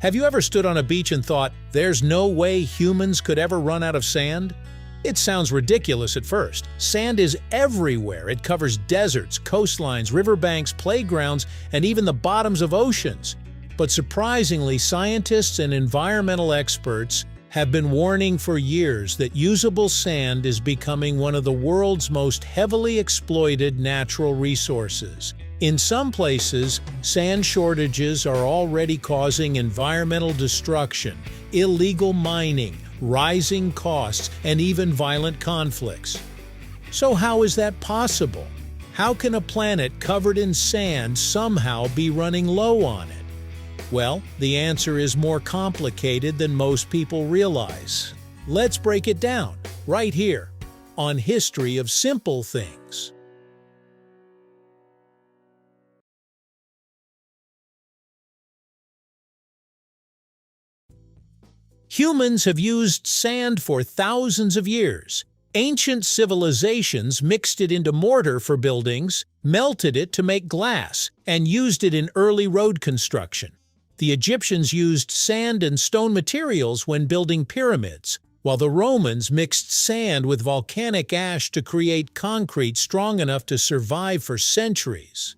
Have you ever stood on a beach and thought, there's no way humans could ever run out of sand? It sounds ridiculous at first. Sand is everywhere. It covers deserts, coastlines, riverbanks, playgrounds, and even the bottoms of oceans. But surprisingly, scientists and environmental experts have been warning for years that usable sand is becoming one of the world's most heavily exploited natural resources. In some places, sand shortages are already causing environmental destruction, illegal mining, rising costs, and even violent conflicts. So how is that possible? How can a planet covered in sand somehow be running low on it? Well, the answer is more complicated than most people realize. Let's break it down, right here, on History of Simple Things. Humans have used sand for thousands of years. Ancient civilizations mixed it into mortar for buildings, melted it to make glass, and used it in early road construction. The Egyptians used sand and stone materials when building pyramids, while the Romans mixed sand with volcanic ash to create concrete strong enough to survive for centuries.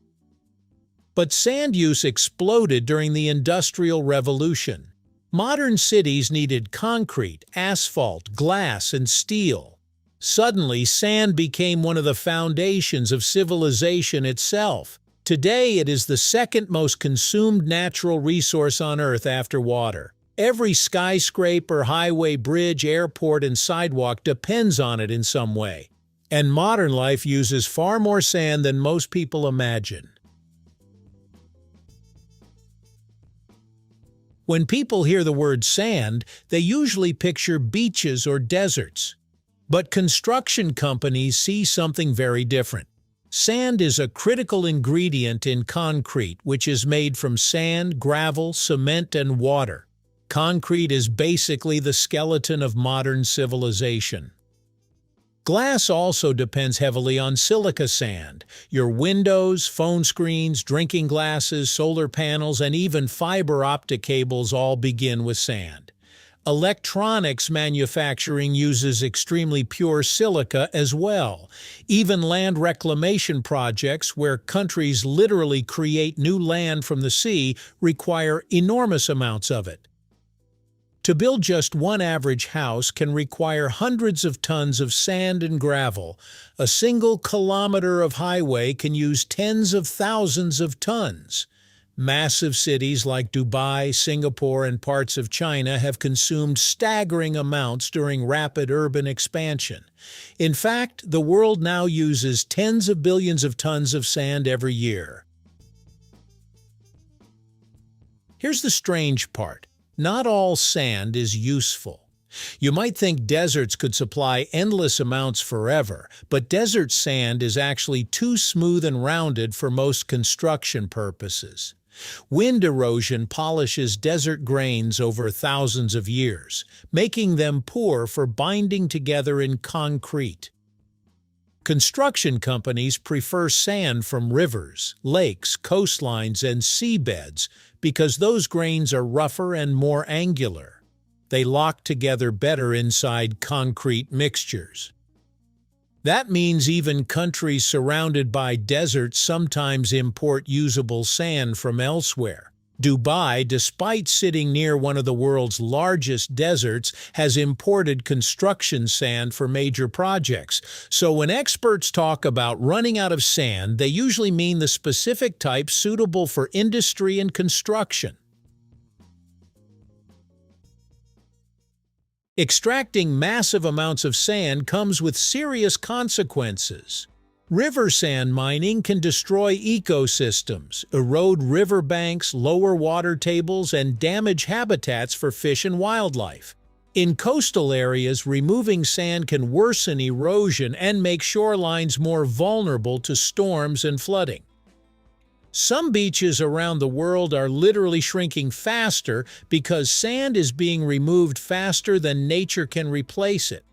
But sand use exploded during the Industrial Revolution. Modern cities needed concrete, asphalt, glass, and steel. Suddenly, sand became one of the foundations of civilization itself. Today, it is the second most consumed natural resource on Earth after water. Every skyscraper, highway, bridge, airport, and sidewalk depends on it in some way. And modern life uses far more sand than most people imagine. When people hear the word sand, they usually picture beaches or deserts. But construction companies see something very different. Sand is a critical ingredient in concrete, which is made from sand, gravel, cement, and water. Concrete is basically the skeleton of modern civilization. Glass also depends heavily on silica sand. Your windows, phone screens, drinking glasses, solar panels, and even fiber optic cables all begin with sand. Electronics manufacturing uses extremely pure silica as well. Even land reclamation projects, where countries literally create new land from the sea, require enormous amounts of it. To build just one average house can require hundreds of tons of sand and gravel. A single kilometer of highway can use tens of thousands of tons. Massive cities like Dubai, Singapore, and parts of China have consumed staggering amounts during rapid urban expansion. In fact, the world now uses tens of billions of tons of sand every year. Here's the strange part. Not all sand is useful. You might think deserts could supply endless amounts forever, but desert sand is actually too smooth and rounded for most construction purposes. Wind erosion polishes desert grains over thousands of years, making them poor for binding together in concrete. Construction companies prefer sand from rivers, lakes, coastlines, and seabeds because those grains are rougher and more angular. They lock together better inside concrete mixtures. That means even countries surrounded by deserts sometimes import usable sand from elsewhere. Dubai, despite sitting near one of the world's largest deserts, has imported construction sand for major projects. So when experts talk about running out of sand, they usually mean the specific type suitable for industry and construction. Extracting massive amounts of sand comes with serious consequences. River sand mining can destroy ecosystems, erode riverbanks, lower water tables, and damage habitats for fish and wildlife. In coastal areas, removing sand can worsen erosion and make shorelines more vulnerable to storms and flooding. Some beaches around the world are literally shrinking faster because sand is being removed faster than nature can replace it.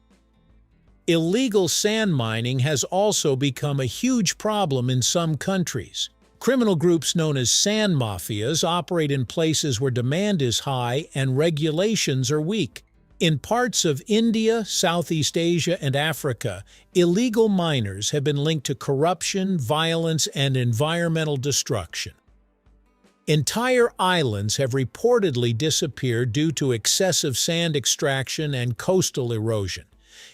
Illegal sand mining has also become a huge problem in some countries. Criminal groups known as sand mafias operate in places where demand is high and regulations are weak. In parts of India, Southeast Asia, and Africa, illegal miners have been linked to corruption, violence, and environmental destruction. Entire islands have reportedly disappeared due to excessive sand extraction and coastal erosion.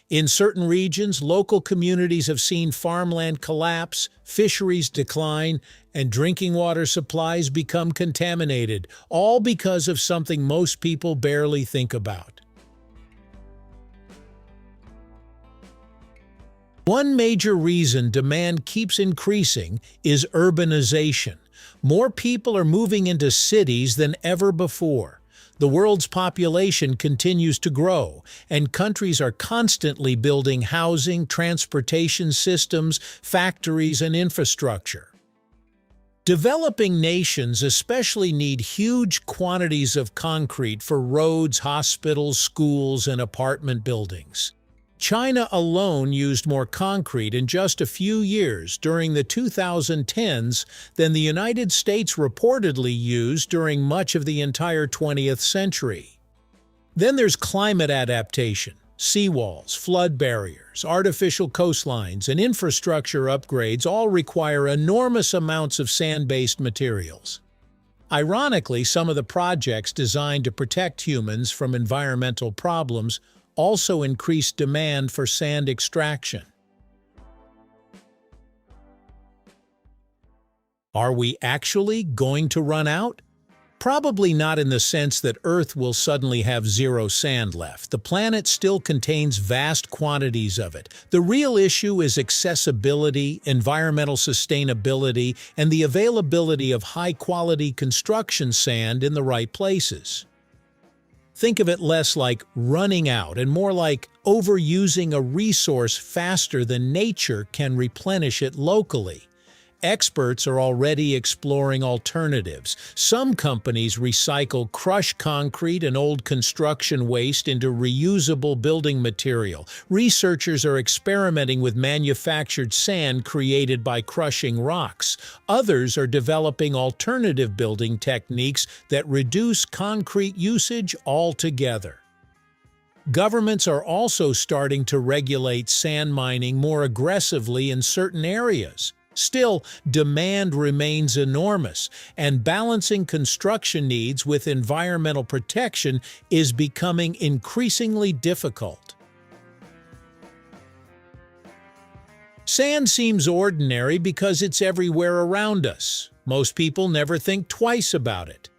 In certain regions, local communities have seen farmland collapse, fisheries decline, and drinking water supplies become contaminated, all because of something most people barely think about. One major reason demand keeps increasing is urbanization. More people are moving into cities than ever before. The world's population continues to grow, and countries are constantly building housing, transportation systems, factories, and infrastructure. Developing nations especially need huge quantities of concrete for roads, hospitals, schools, and apartment buildings. China alone used more concrete in just a few years during the 2010s than the United States reportedly used during much of the entire 20th century. Then there's climate adaptation. Seawalls, flood barriers, artificial coastlines, and infrastructure upgrades all require enormous amounts of sand-based materials. Ironically, some of the projects designed to protect humans from environmental problems also increase demand for sand extraction. Are we actually going to run out? Probably not in the sense that Earth will suddenly have zero sand left. The planet still contains vast quantities of it. The real issue is accessibility, environmental sustainability, and the availability of high-quality construction sand in the right places. Think of it less like running out and more like overusing a resource faster than nature can replenish it locally. Experts are already exploring alternatives. Some companies recycle crushed concrete and old construction waste into reusable building material. Researchers are experimenting with manufactured sand created by crushing rocks. Others are developing alternative building techniques that reduce concrete usage altogether. Governments are also starting to regulate sand mining more aggressively in certain areas. Still, demand remains enormous, and balancing construction needs with environmental protection is becoming increasingly difficult. Sand seems ordinary because it's everywhere around us. Most people never think twice about it.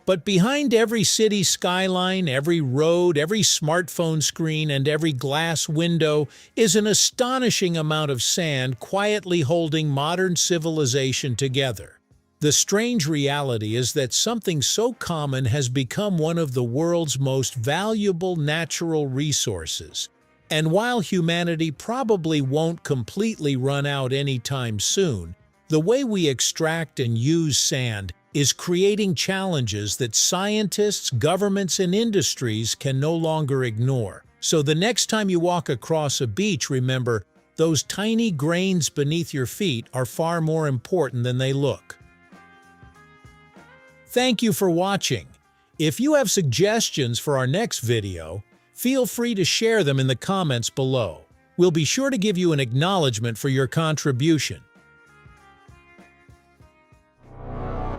But behind every city skyline, every road, every smartphone screen, and every glass window is an astonishing amount of sand quietly holding modern civilization together. The strange reality is that something so common has become one of the world's most valuable natural resources. And while humanity probably won't completely run out anytime soon, the way we extract and use sand is creating challenges that scientists, governments, and industries can no longer ignore. So the next time you walk across a beach, remember, those tiny grains beneath your feet are far more important than they look. Thank you for watching. If you have suggestions for our next video, feel free to share them in the comments below. We'll be sure to give you an acknowledgement for your contribution.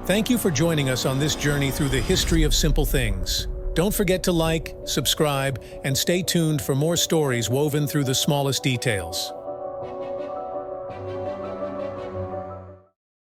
Thank you for joining us on this journey through the history of simple things. Don't forget to like, subscribe, and stay tuned for more stories woven through the smallest details.